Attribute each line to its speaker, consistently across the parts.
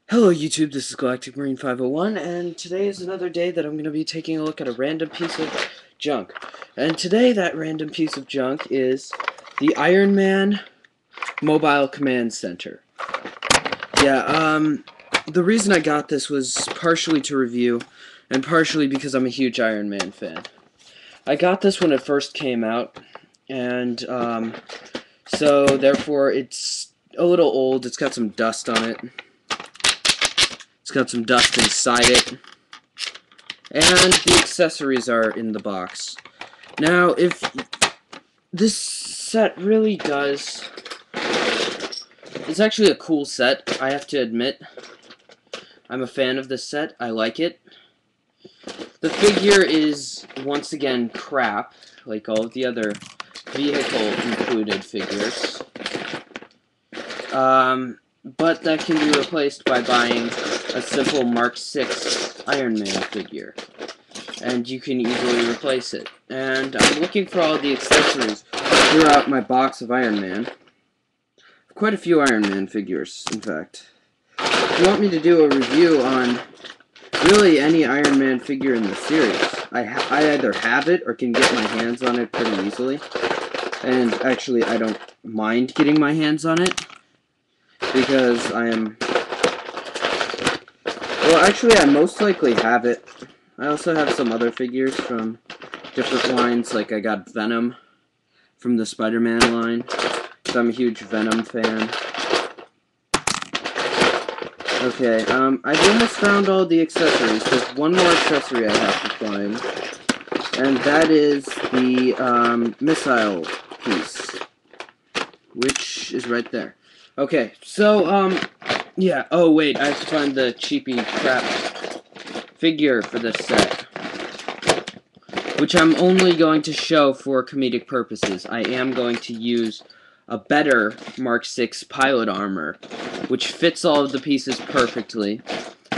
Speaker 1: Hello YouTube, this is galacticmarine501, and today is another day that I'm going to be taking a look at a random piece of junk. And today that random piece of junk is the Iron Man Mobile Command Center. The reason I got this was partially to review, and partially because I'm a huge Iron Man fan. I got this when it first came out, and so therefore it's a little old. It's got some dust on it. It's got some dust inside it. And the accessories are in the box. Now, if this set really does... It's actually a cool set, I have to admit. I'm a fan of this set. I like it. The figure is, once again, crap, like all of the other vehicle-included figures. But that can be replaced by buying a simple Mark VI Iron Man figure. And you can easily replace it. And I'm looking for all the accessories throughout my box of Iron Man. Quite a few Iron Man figures, in fact. If you want me to do a review on really any Iron Man figure in the series, I either have it or can get my hands on it pretty easily. And actually, I don't mind getting my hands on it, because I most likely have it. I also have some other figures from different lines, like I got Venom from the Spider-Man line, so I'm a huge Venom fan. Okay, I've almost found all the accessories. There's one more accessory I have to find, and that is the missile piece, which is right there. Okay, so, yeah, oh wait, I have to find the cheapy crap figure for this set, which I'm only going to show for comedic purposes. I am going to use a better Mark VI pilot armor, which fits all of the pieces perfectly.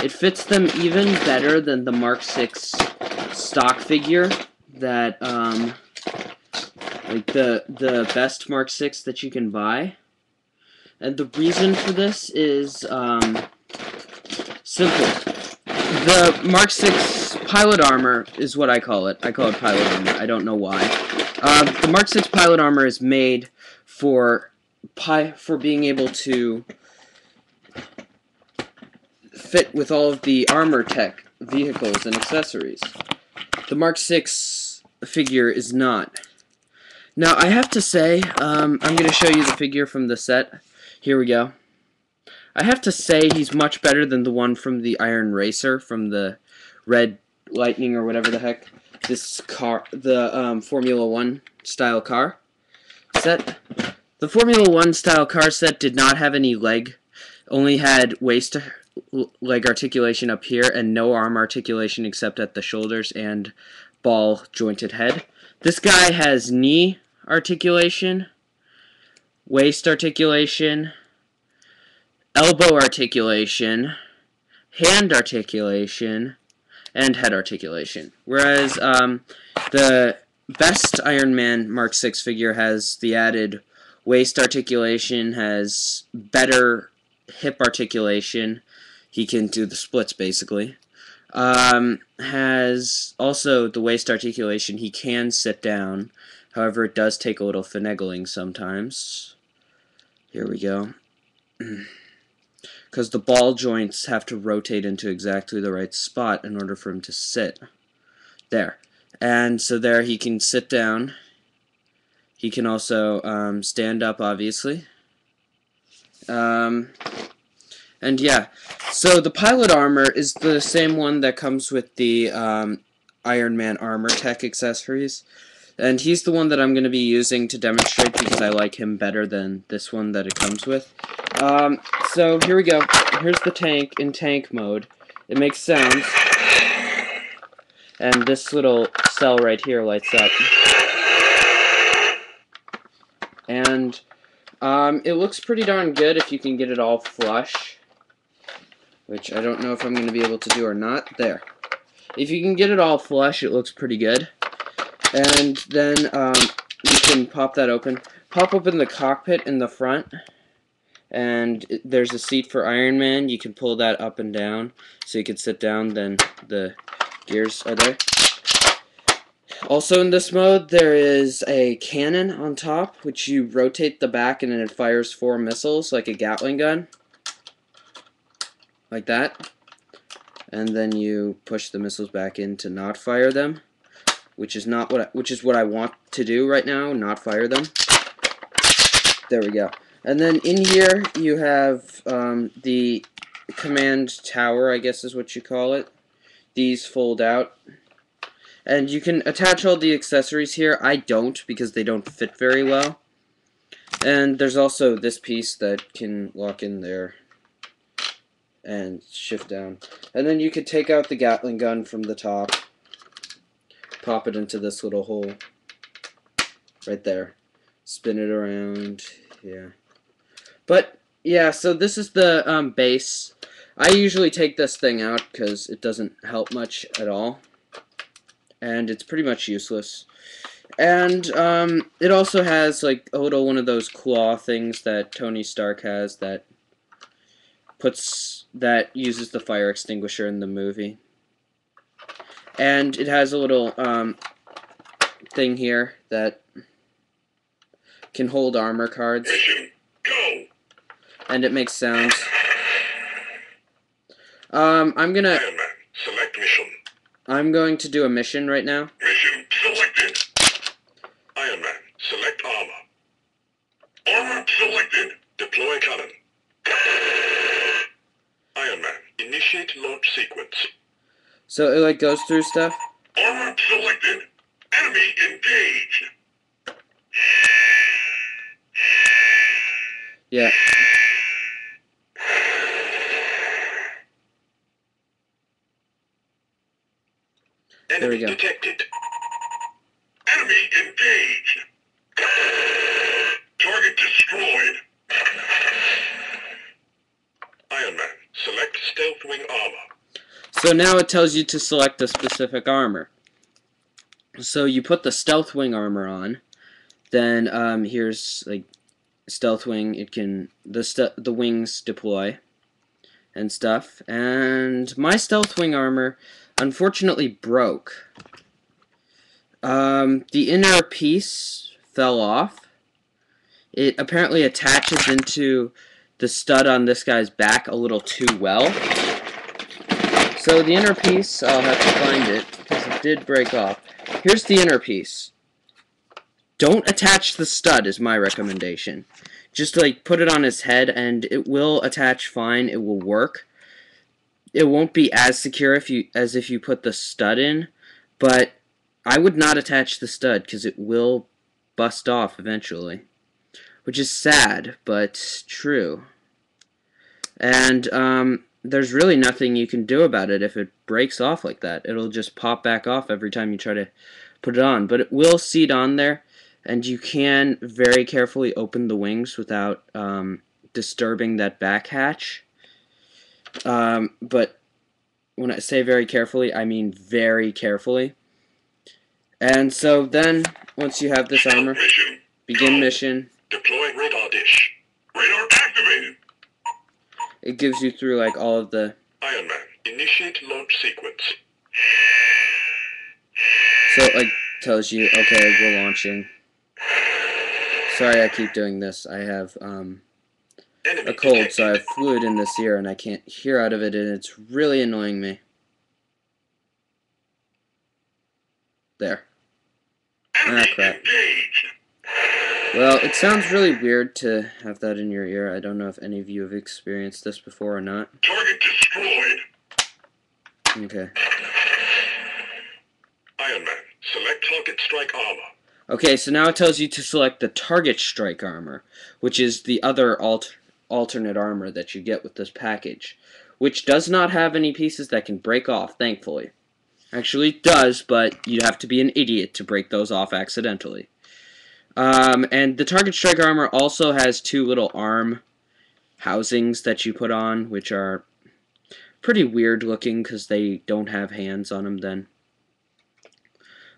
Speaker 1: It fits them even better than the Mark VI stock figure that, like the best Mark VI that you can buy. And the reason for this is simple. The Mark VI pilot armor is what I call it. I call it pilot armor. I don't know why. The Mark VI pilot armor is made for being able to fit with all of the armor tech vehicles and accessories. The Mark VI figure is not. Now, I have to say, I'm going to show you the figure from the set. Here we go. I have to say he's much better than the one from the Iron Racer, from the Red Lightning or whatever the heck. This car, the Formula 1 style car set. The Formula 1 style car set did not have any leg, only had waist leg articulation up here and no arm articulation except at the shoulders and ball jointed head. This guy has knee articulation, waist articulation, elbow articulation, hand articulation, and head articulation. Whereas the best Iron Man Mark VI figure has the added waist articulation, has better hip articulation. He can do the splits, basically. Has also the waist articulation. He can sit down. However, it does take a little finagling sometimes. Here we go. Because the ball joints have to rotate into exactly the right spot in order for him to sit. There. And so there he can sit down. He can also stand up, obviously. And yeah. So the pilot armor is the same one that comes with the Iron Man armor tech accessories. And he's the one that I'm going to be using to demonstrate because I like him better than this one that it comes with. So here we go. Here's the tank in tank mode. It makes sounds. And this little cell right here lights up. And it looks pretty darn good if you can get it all flush. Which I don't know if I'm going to be able to do or not. There. If you can get it all flush, it looks pretty good. And then you can pop that open. Pop open the cockpit in the front. And there's a seat for Iron Man. You can pull that up and down so you can sit down, then the gears are there. Also in this mode, there is a cannon on top, which you rotate the back and then it fires 4 missiles like a Gatling gun. Like that. And then you push the missiles back in to not fire them, which is what I want to do right now, not fire them. There we go. And then in here you have the command tower, I guess is what you call it. These fold out. And you can attach all the accessories here. I don't, because they don't fit very well. And there's also this piece that can lock in there and shift down. And then you could take out the Gatling gun from the top, pop it into this little hole right there, spin it around, yeah. But yeah, so this is the base. I usually take this thing out because it doesn't help much at all, and it's pretty much useless. And it also has like a little one of those claw things that Tony Stark has that uses the fire extinguisher in the movie. And it has a little thing here that can hold armor cards.
Speaker 2: Mission, go.
Speaker 1: And it makes sounds. I'm gonna.
Speaker 2: Iron Man, select mission.
Speaker 1: I'm going to do a mission right now.
Speaker 2: Mission selected. Iron Man, select armor. Armor selected. Deploy cannon. Iron Man, initiate launch sequence.
Speaker 1: So it like goes through stuff.
Speaker 2: Armor selected. Enemy engaged.
Speaker 1: Yeah. There we
Speaker 2: Enemy
Speaker 1: go.
Speaker 2: detected. Enemy engaged. Target destroyed. Iron Man, select stealth wing armor.
Speaker 1: So now it tells you to select a specific armor. So you put the stealth wing armor on. Then here's like stealth wing. It can the wings deploy and stuff. And my stealth wing armor unfortunately broke. The inner piece fell off. It apparently attaches into the stud on this guy's back a little too well. So the inner piece, I'll have to find it because it did break off. Here's the inner piece. Don't attach the stud is my recommendation. Just like put it on his head and it will attach fine. It will work. It won't be as secure as if you put the stud in, but I would not attach the stud because it will bust off eventually, which is sad but true. And there's really nothing you can do about it if it breaks off like that. It'll just pop back off every time you try to put it on, but it will seat on there, and you can very carefully open the wings without disturbing that back hatch. But when I say very carefully, I mean very carefully. And so then, once you have this armor, begin mission.
Speaker 2: Deploy radar dish. Radar activated.
Speaker 1: It gives you through like all of the...
Speaker 2: Iron Man, initiate launch sequence.
Speaker 1: So it like tells you, okay, we're launching. Sorry I keep doing this. I have a cold, so I have fluid in this ear and I can't hear out of it, and it's really annoying me. There. Ah, crap. Well, it sounds really weird to have that in your ear. I don't know if any of you have experienced this before or not.
Speaker 2: Target destroyed.
Speaker 1: Okay.
Speaker 2: Iron Man, select target strike armor.
Speaker 1: Okay, so now it tells you to select the target strike armor, which is the other alternate armor that you get with this package, which does not have any pieces that can break off, thankfully. Actually, it does, but you'd have to be an idiot to break those off accidentally. And the target strike armor also has 2 little arm housings that you put on, which are pretty weird looking because they don't have hands on them then.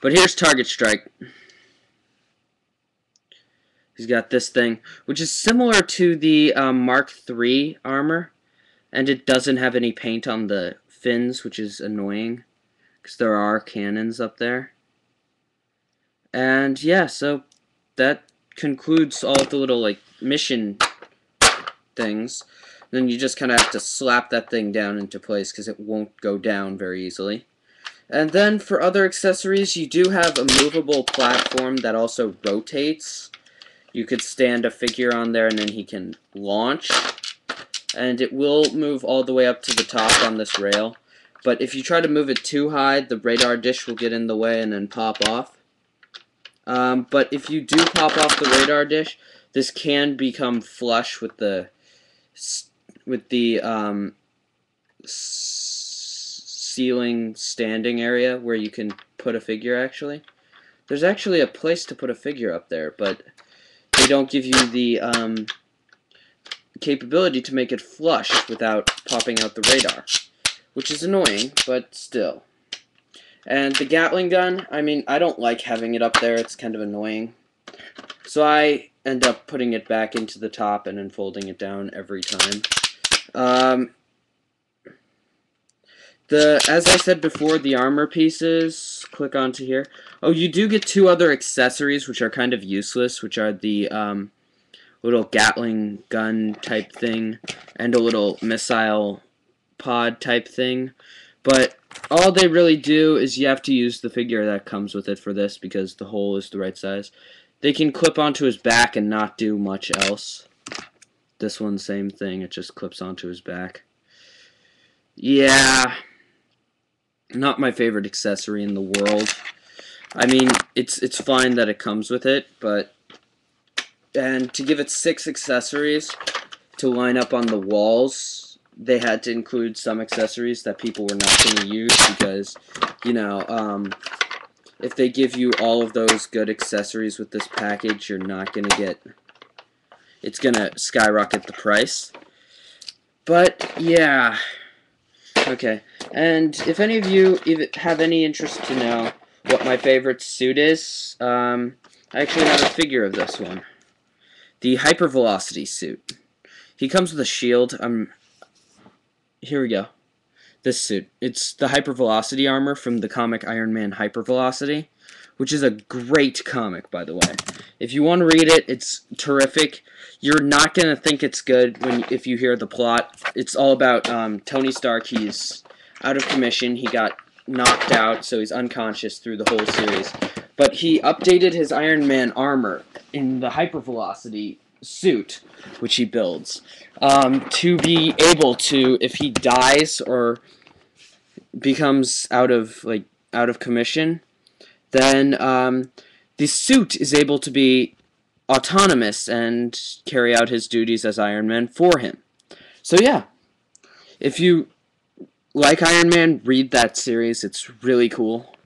Speaker 1: But here's target strike. He's got this thing, which is similar to the Mark III armor, and it doesn't have any paint on the fins, which is annoying, because there are cannons up there. And yeah, so that concludes all of the little, like, mission things. Then you just kind of have to slap that thing down into place, because it won't go down very easily. And then for other accessories, you do have a movable platform that also rotates. You could stand a figure on there and then he can launch. And it will move all the way up to the top on this rail. But if you try to move it too high, the radar dish will get in the way and then pop off. But if you do pop off the radar dish, this can become flush with the ceiling standing area where you can put a figure. Actually, there's actually a place to put a figure up there, but they don't give you the capability to make it flush without popping out the radar, which is annoying, but still. And the Gatling gun, I mean, I don't like having it up there. It's kind of annoying, so I end up putting it back into the top and then folding it down every time. As I said before, the armor pieces, click onto here. Oh, you do get two other accessories which are kind of useless, which are the little Gatling gun type thing and a little missile pod type thing. But all they really do is you have to use the figure that comes with it for this because the hole is the right size. They can clip onto his back and not do much else. This one, same thing, it just clips onto his back. Yeah, not my favorite accessory in the world. I mean, it's fine that it comes with it, but and to give it 6 accessories to line up on the walls, they had to include some accessories that people were not going to use because, you know, if they give you all of those good accessories with this package, you're not going to get, it's going to skyrocket the price. But, yeah. Okay, and if any of you have any interest to know what my favorite suit is, I actually have a figure of this one. The Hypervelocity suit. He comes with a shield. Here we go. This suit. It's the Hypervelocity armor from the comic Iron Man Hypervelocity, which is a great comic, by the way. If you want to read it, it's terrific. You're not going to think it's good if you hear the plot. It's all about Tony Stark. He's out of commission. He got knocked out, so he's unconscious through the whole series. But he updated his Iron Man armor in the Hypervelocity suit, which he builds, to be able to, if he dies or becomes out of commission, then the suit is able to be autonomous and carry out his duties as Iron Man for him. So yeah, if you like Iron Man, read that series. It's really cool.